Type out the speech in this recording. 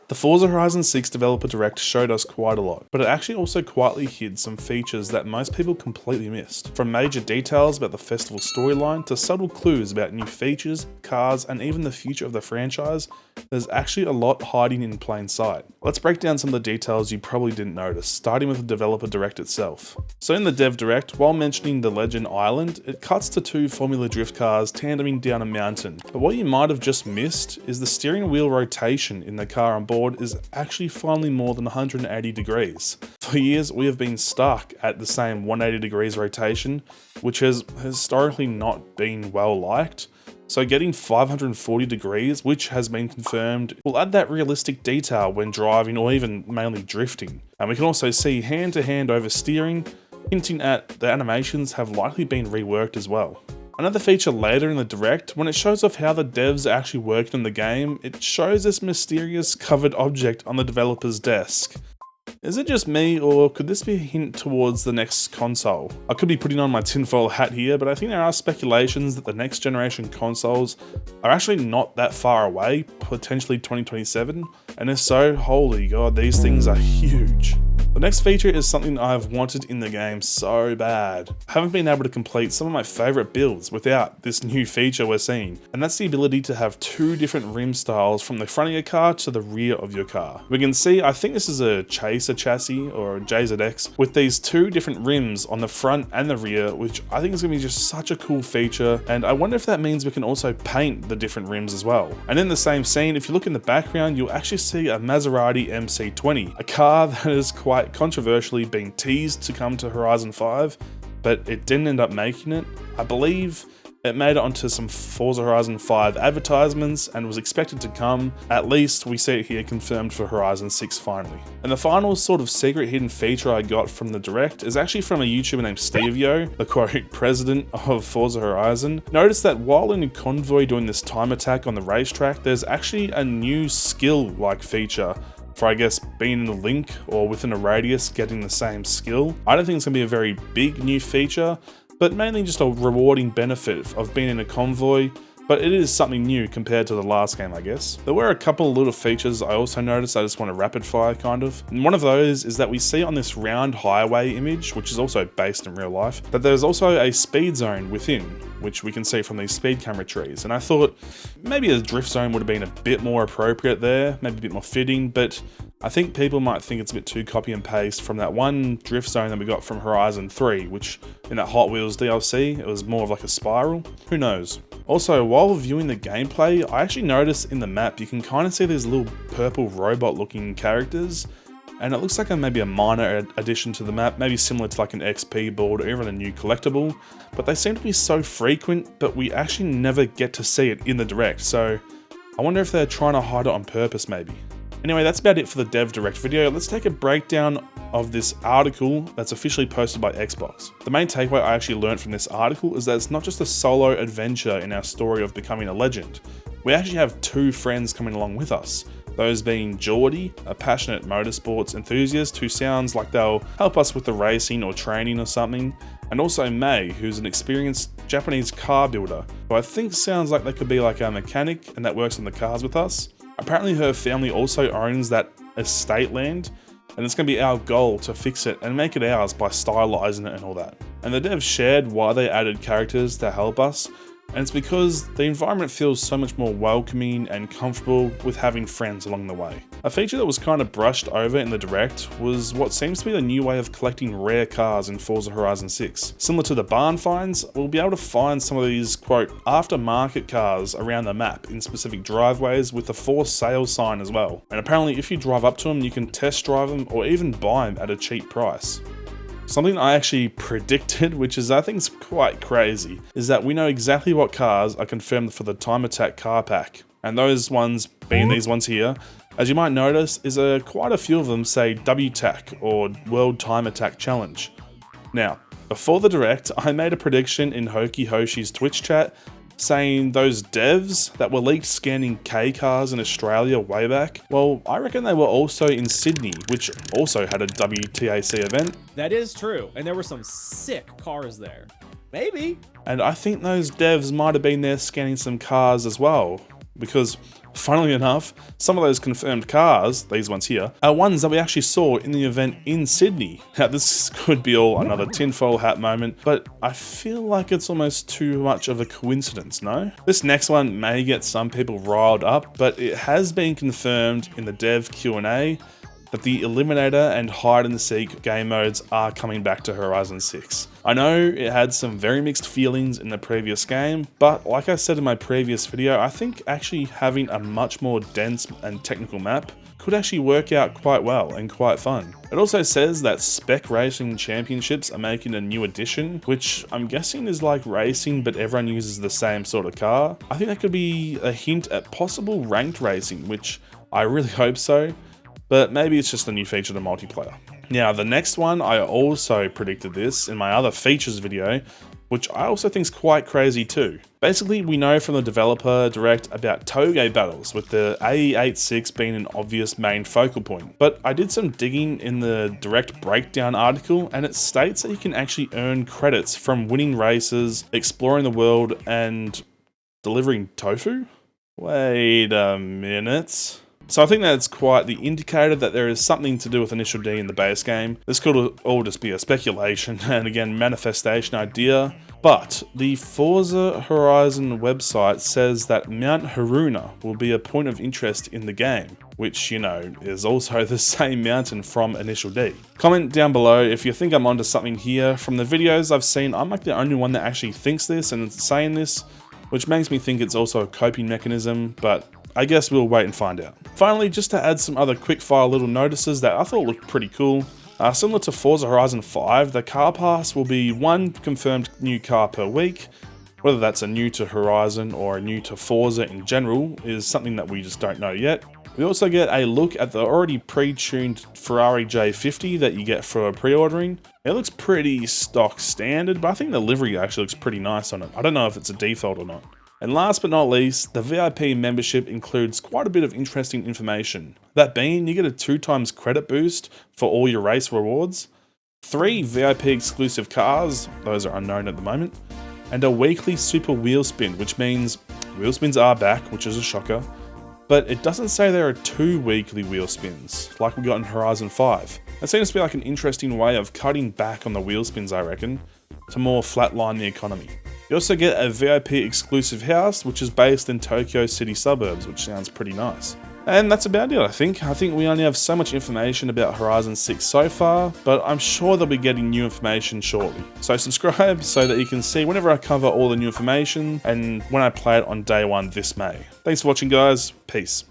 The Forza Horizon 6 Developer Direct showed us quite a lot, but it actually also quietly hid some features that most people completely missed. From major details about the festival storyline to subtle clues about new features, cars, and even the future of the franchise, there's actually a lot hiding in plain sight. Let's break down some of the details you probably didn't notice, starting with the Developer Direct itself. So in the Dev Direct, while mentioning the Legend Island, it cuts to two Formula Drift cars tandeming down a mountain. But what you might have just missed is the steering wheel rotation in the car on board is actually finally more than 180 degrees. For years, we have been stuck at the same 180 degrees rotation, which has historically not been well liked. So getting 540 degrees, which has been confirmed, will add that realistic detail when driving or even mainly drifting. And we can also see hand-to-hand oversteering, hinting at the animations have likely been reworked as well. Another feature later in the Direct, when it shows off how the devs are actually working on the game, it shows this mysterious covered object on the developer's desk. Is it just me, or could this be a hint towards the next console? I could be putting on my tinfoil hat here, but I think there are speculations that the next generation consoles are actually not that far away, potentially 2027, and if so, holy god, these things are huge. The next feature is something I've wanted in the game so bad. I haven't been able to complete some of my favourite builds without this new feature we're seeing, and that's the ability to have two different rim styles from the front of your car to the rear of your car. We can see, I think this is a Chaser chassis or a JZX with these two different rims on the front and the rear, which I think is going to be just such a cool feature, and I wonder if that means we can also paint the different rims as well. And in the same scene, if you look in the background, you'll actually see a Maserati MC20, a car that is quite controversially being teased to come to Horizon 5, but it didn't end up making it. I believe it made it onto some Forza Horizon 5 advertisements and was expected to come. At least we see it here confirmed for Horizon 6 finally. And the final sort of secret hidden feature I got from the Direct is actually from a YouTuber named Stevio, the quote president of Forza Horizon. Notice that while in Convoy doing this time attack on the racetrack, there's actually a new skill-like feature for, I guess, being in a link or within a radius getting the same skill. I don't think it's going to be a very big new feature, but mainly just a rewarding benefit of being in a convoy, but it is something new compared to the last game, I guess. There were a couple of little features I also noticed I just want to rapid fire kind of. And one of those is that we see on this round highway image, which is also based in real life, that there's also a speed zone within, which we can see from these speed camera trees. And I thought maybe a drift zone would have been a bit more appropriate there, maybe a bit more fitting, but I think people might think it's a bit too copy and paste from that one drift zone that we got from Horizon 3, which in that Hot Wheels DLC, it was more of like a spiral. Who knows? Also, while viewing the gameplay, I actually noticed in the map you can kind of see these little purple robot looking characters, and it looks like maybe a minor addition to the map, maybe similar to like an XP board or even a new collectible, but they seem to be so frequent, but we actually never get to see it in the Direct, so I wonder if they're trying to hide it on purpose maybe. Anyway, that's about it for the Dev Direct video. Let's take a breakdown of this article that's officially posted by Xbox. The main takeaway I actually learned from this article is that it's not just a solo adventure in our story of becoming a legend. We actually have two friends coming along with us. Those being Geordie, a passionate motorsports enthusiast who sounds like they'll help us with the racing or training or something, and also May, who's an experienced Japanese car builder, who I think sounds like they could be like a mechanic and that works on the cars with us. Apparently her family also owns that estate land, and it's going to be our goal to fix it and make it ours by stylizing it and all that. And the devs shared why they added characters to help us, and it's because the environment feels so much more welcoming and comfortable with having friends along the way. A feature that was kind of brushed over in the Direct was what seems to be the new way of collecting rare cars in Forza Horizon 6. Similar to the barn finds, we'll be able to find some of these, quote, aftermarket cars around the map in specific driveways with a for sale sign as well. And apparently if you drive up to them, you can test drive them or even buy them at a cheap price. Something I actually predicted, which is I think is quite crazy, is that we know exactly what cars are confirmed for the Time Attack car pack. And those ones, being these ones here, as you might notice, is quite a few of them say WTAC or World Time Attack Challenge. Now, before the Direct, I made a prediction in Hoki Hoshi's Twitch chat saying those devs that were leaked scanning K cars in Australia way back, well, I reckon they were also in Sydney, which also had a WTAC event. That is true, and there were some sick cars there. Maybe. And I think those devs might have been there scanning some cars as well, because Funnily enough, some of those confirmed cars, these ones here, are ones that we actually saw in the event in Sydney. Now this could be all another tinfoil hat moment, but I feel like it's almost too much of a coincidence, no? This next one may get some people riled up, but it has been confirmed in the dev Q&A that the Eliminator and Hide and Seek game modes are coming back to Horizon 6. I know it had some very mixed feelings in the previous game, but like I said in my previous video, I think actually having a much more dense and technical map could actually work out quite well and quite fun. It also says that Spec Racing Championships are making a new edition, which I'm guessing is like racing but everyone uses the same sort of car. I think that could be a hint at possible ranked racing, which I really hope so. But maybe it's just a new feature to multiplayer. Now, the next one, I also predicted this in my other features video, which I also think is quite crazy too. Basically, we know from the developer direct about Toge battles, with the AE86 being an obvious main focal point. But I did some digging in the direct breakdown article, and it states that you can actually earn credits from winning races, exploring the world, and delivering tofu? Wait a minute. So I think that's quite the indicator that there is something to do with Initial D in the base game. This could all just be a speculation and again manifestation idea, but the Forza Horizon website says that Mount Haruna will be a point of interest in the game, which, you know, is also the same mountain from Initial D. Comment down below if you think I'm onto something here. From the videos I've seen, I'm like the only one that actually thinks this and is saying this, which makes me think it's also a coping mechanism, but I guess we'll wait and find out. Finally, just to add some other quick-fire little notices that I thought looked pretty cool. Similar to Forza Horizon 5, the car pass will be one confirmed new car per week. Whether that's a new to Horizon or a new to Forza in general is something that we just don't know yet. We also get a look at the already pre-tuned Ferrari J50 that you get for pre-ordering. It looks pretty stock standard, but I think the livery actually looks pretty nice on it. I don't know if it's a default or not. And last but not least, the VIP membership includes quite a bit of interesting information. That being, you get a 2x credit boost for all your race rewards, 3 VIP exclusive cars, those are unknown at the moment, and a weekly super wheel spin, which means wheel spins are back, which is a shocker, but it doesn't say there are 2 weekly wheel spins, like we got in Horizon 5. That seems to be like an interesting way of cutting back on the wheel spins, I reckon, to more flatline the economy. You also get a VIP exclusive house, which is based in Tokyo city suburbs, which sounds pretty nice. And that's about it, I think. I think we only have so much information about Horizon 6 so far, but I'm sure they'll be getting new information shortly. So subscribe so that you can see whenever I cover all the new information and when I play it on day 1 this May. Thanks for watching, guys. Peace.